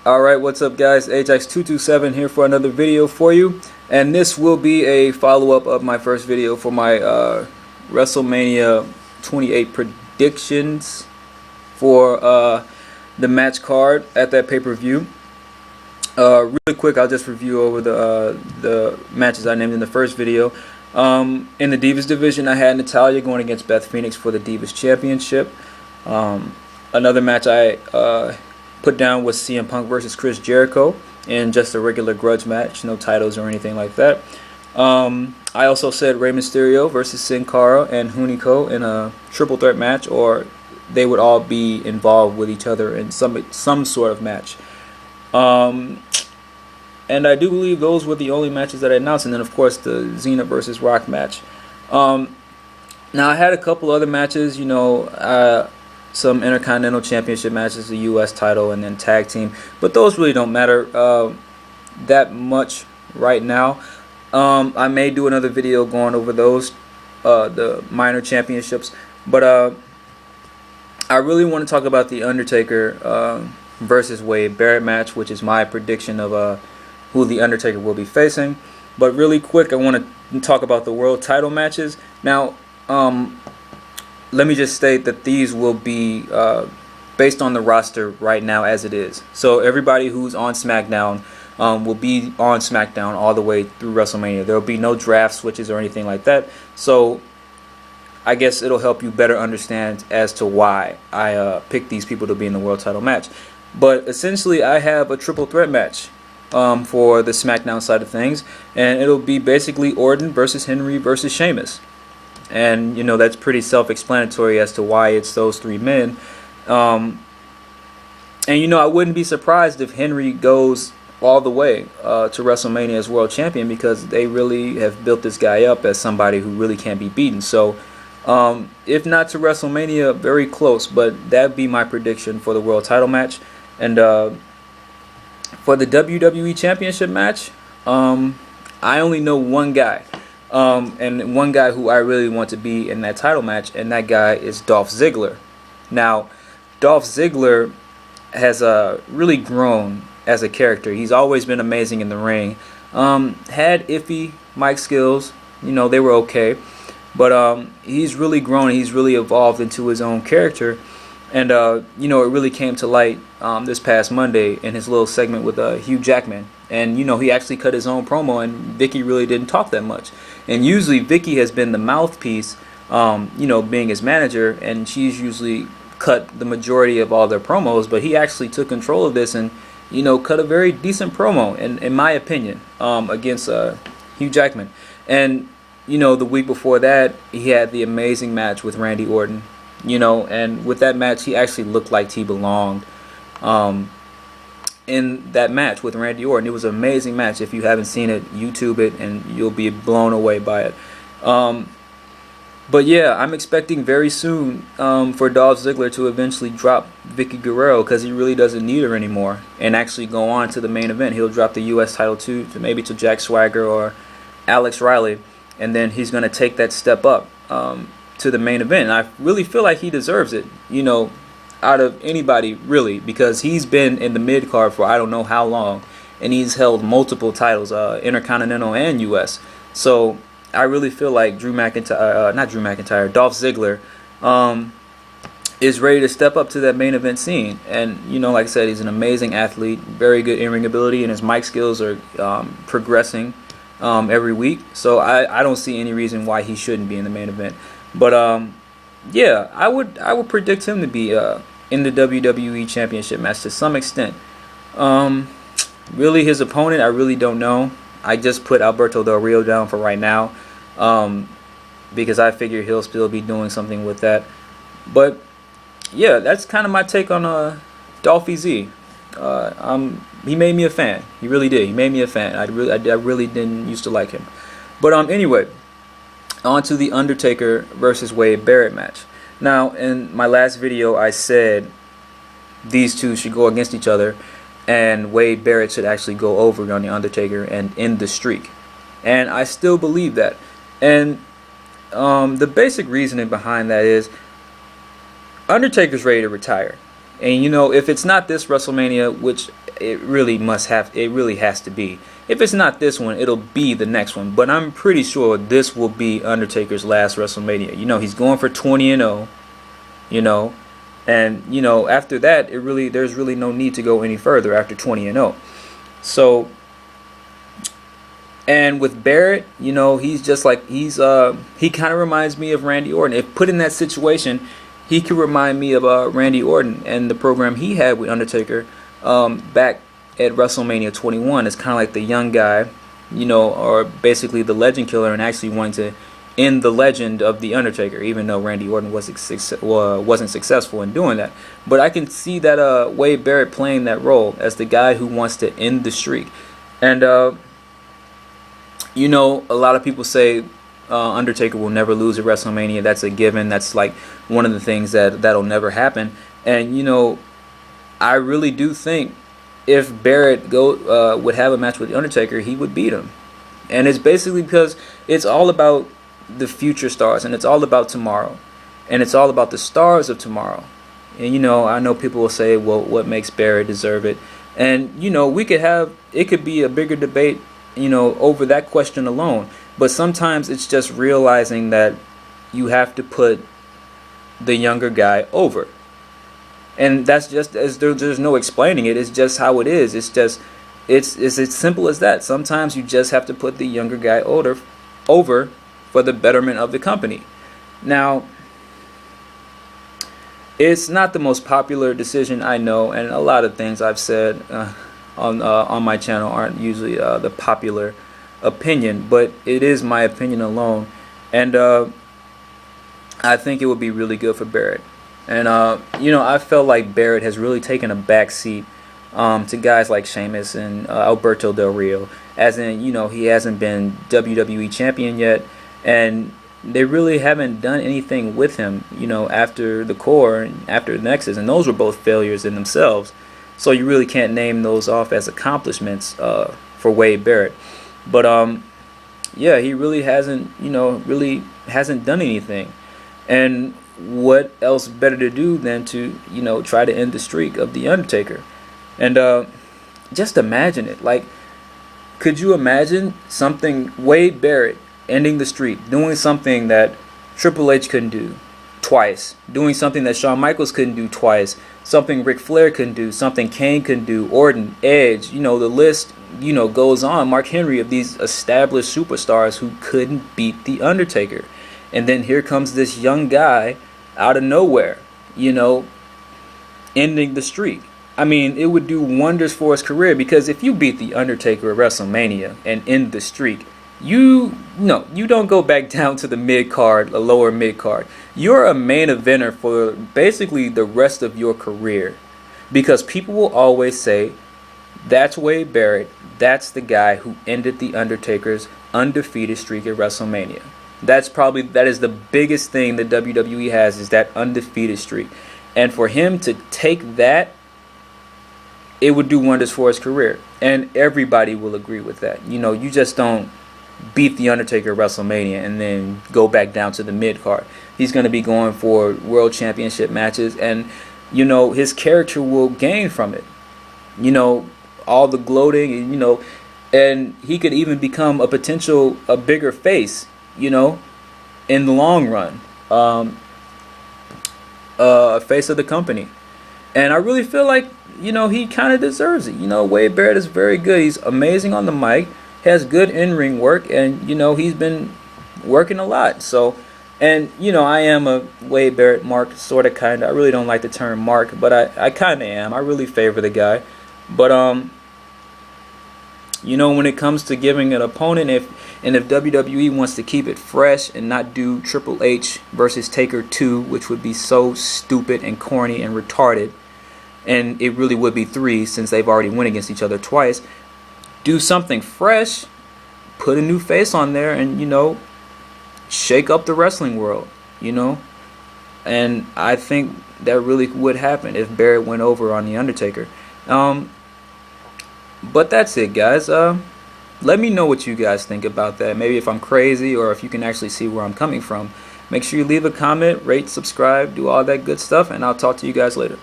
Alright, what's up guys? Ajax227 here for another video for you. And this will be a follow-up of my first video for my WrestleMania 28 predictions for the match card at that pay-per-view. Really quick, I'll just review over the matches I named in the first video. In the Divas division, I had Natalya going against Beth Phoenix for the Divas Championship. Another match I put down was CM Punk versus Chris Jericho in just a regular grudge match, no titles or anything like that. I also said Rey Mysterio versus Sin Cara and Hunico in a triple threat match, or they would all be involved with each other in some sort of match. And I do believe those were the only matches that I announced, and then of course the Xena versus Rock match. Now I had a couple other matches, you know, some Intercontinental Championship matches, the U.S. title, and then tag team, but those really don't matter that much right now. I may do another video going over those, the minor championships, but I really want to talk about the Undertaker versus Wade Barrett match, which is my prediction of who the Undertaker will be facing. But really quick, I want to talk about the world title matches. Now, let me just state that these will be based on the roster right now as it is. So everybody who's on SmackDown will be on SmackDown all the way through WrestleMania. There will be no draft switches or anything like that. So I guess it'll help you better understand as to why I picked these people to be in the world title match. But essentially, I have a triple threat match for the SmackDown side of things, and it'll be basically Orton versus Henry versus Sheamus. And, you know, that's pretty self-explanatory as to why it's those three men. And, you know, I wouldn't be surprised if Henry goes all the way to WrestleMania as world champion, because they really have built this guy up as somebody who really can't be beaten. So, if not to WrestleMania, very close. But that'd be my prediction for the world title match. And for the WWE Championship match, I only know one guy. And one guy who I really want to be in that title match, and that guy is Dolph Ziggler. Now, Dolph Ziggler has really grown as a character. He's always been amazing in the ring. Had iffy mic skills, you know, they were okay. But he's really grown. He's really evolved into his own character. And, you know, it really came to light this past Monday in his little segment with Hugh Jackman. And, you know, he actually cut his own promo, and Vicky really didn't talk that much. And usually Vicky has been the mouthpiece, you know, being his manager, and she's usually cut the majority of all their promos. But he actually took control of this and, you know, cut a very decent promo, in my opinion, against Hugh Jackman. And, you know, the week before that, he had the amazing match with Randy Orton. You know, and with that match, he actually looked like he belonged in that match with Randy Orton. It was an amazing match. If you haven't seen it, YouTube it, and you'll be blown away by it. But yeah, I'm expecting very soon for Dolph Ziggler to eventually drop Vicky Guerrero, because he really doesn't need her anymore, and actually go on to the main event. He'll drop the U.S. title to maybe to Jack Swagger or Alex Riley, and then he's going to take that step up to the main event. And I really feel like he deserves it, you know, out of anybody really, because he's been in the mid card for I don't know how long, and he's held multiple titles, Intercontinental and US. So I really feel like Dolph Ziggler is ready to step up to that main event scene. And, you know, like I said, he's an amazing athlete, very good in-ring ability, and his mic skills are progressing every week. So I don't see any reason why he shouldn't be in the main event. But yeah, I would predict him to be in the WWE Championship match to some extent. Really, his opponent, I really don't know. I just put Alberto Del Rio down for right now, because I figure he'll still be doing something with that. But yeah, that's kind of my take on Dolphy Z. He made me a fan. He really did. He made me a fan. I really didn't used to like him. But anyway, on to the Undertaker versus Wade Barrett match. Now, in my last video, I said these two should go against each other, and Wade Barrett should actually go over on the Undertaker and end the streak. And I still believe that. And the basic reasoning behind that is Undertaker's ready to retire. And, you know, if it's not this WrestleMania, which it really has to be. If it's not this one, it'll be the next one. But I'm pretty sure this will be Undertaker's last WrestleMania. You know, he's going for 20-0. You know, and you know, after that, there's really no need to go any further after 20-0. So, and with Barrett, you know, he's just like he kind of reminds me of Randy Orton. If put in that situation, he could remind me of Randy Orton and the program he had with Undertaker back at WrestleMania 21. It's kind of like the young guy, you know, or basically the legend killer, and actually wanting to end the legend of the Undertaker, even though Randy Orton wasn't successful in doing that. But I can see that Wade Barrett playing that role as the guy who wants to end the streak. And you know, a lot of people say Undertaker will never lose at WrestleMania. That's a given. That's like one of the things that'll never happen. And you know, I really do think if Barrett would have a match with the Undertaker, he would beat him. And it's basically because it's all about the future stars, and it's all about tomorrow, and it's all about the stars of tomorrow. And you know, I know people will say, well, what makes Barrett deserve it? And you know, it could be a bigger debate, you know, over that question alone. But sometimes it's just realizing that you have to put the younger guy over. And that's just, as there's no explaining it. It's just how it is. It's as simple as that. Sometimes you just have to put the younger guy over for the betterment of the company. Now, it's not the most popular decision, I know, and a lot of things I've said on my channel aren't usually the popular opinion, but it is my opinion alone, and I think it would be really good for Barrett. And you know, I felt like Barrett has really taken a back seat to guys like Sheamus and Alberto Del Rio, as in, you know, he hasn't been WWE champion yet, and they really haven't done anything with him, you know, after the Core and after Nexus, and those were both failures in themselves. So you really can't name those off as accomplishments for Wade Barrett. But yeah, he really hasn't done anything. And what else better to do than to, you know, try to end the streak of the Undertaker? And just imagine it. Like, could you imagine something, Wade Barrett ending the streak, doing something that Triple H couldn't do twice, doing something that Shawn Michaels couldn't do twice, something Ric Flair couldn't do, something Kane couldn't do, Orton, Edge, you know, the list, you know, goes on, Mark Henry, of these established superstars who couldn't beat the Undertaker. And then here comes this young guy out of nowhere, you know, ending the streak. I mean, it would do wonders for his career, because if you beat the Undertaker at WrestleMania and end the streak, you don't go back down to the mid-card, a lower mid-card. You're a main eventer for basically the rest of your career, because people will always say, that's Wade Barrett, that's the guy who ended the Undertaker's undefeated streak at WrestleMania. That is the biggest thing that WWE has, is that undefeated streak. And for him to take that, it would do wonders for his career. And everybody will agree with that. You know, you just don't beat the Undertaker at WrestleMania and then go back down to the mid-card. He's going to be going for world championship matches, and, you know, his character will gain from it. You know, all the gloating, and, you know, and he could even become a bigger face, you know, in the long run. Face of the company. And I really feel like, you know, he kind of deserves it. You know, Wade Barrett is very good. He's amazing on the mic, has good in-ring work, and, you know, he's been working a lot. So, and, you know, I am a Wade Barrett mark, sort of, kind of. I really don't like the term mark, but I kind of am. I really favor the guy. But, you know, when it comes to giving an opponent, if WWE wants to keep it fresh and not do Triple H versus Taker 2, which would be so stupid and corny and retarded, and it really would be 3 since they've already went against each other twice, do something fresh, put a new face on there, and, you know, shake up the wrestling world, you know. And I think that really would happen if Barrett went over on the Undertaker. But that's it, guys. Let me know what you guys think about that. Maybe if I'm crazy, or if you can actually see where I'm coming from. Make sure you leave a comment, rate, subscribe, do all that good stuff, and I'll talk to you guys later.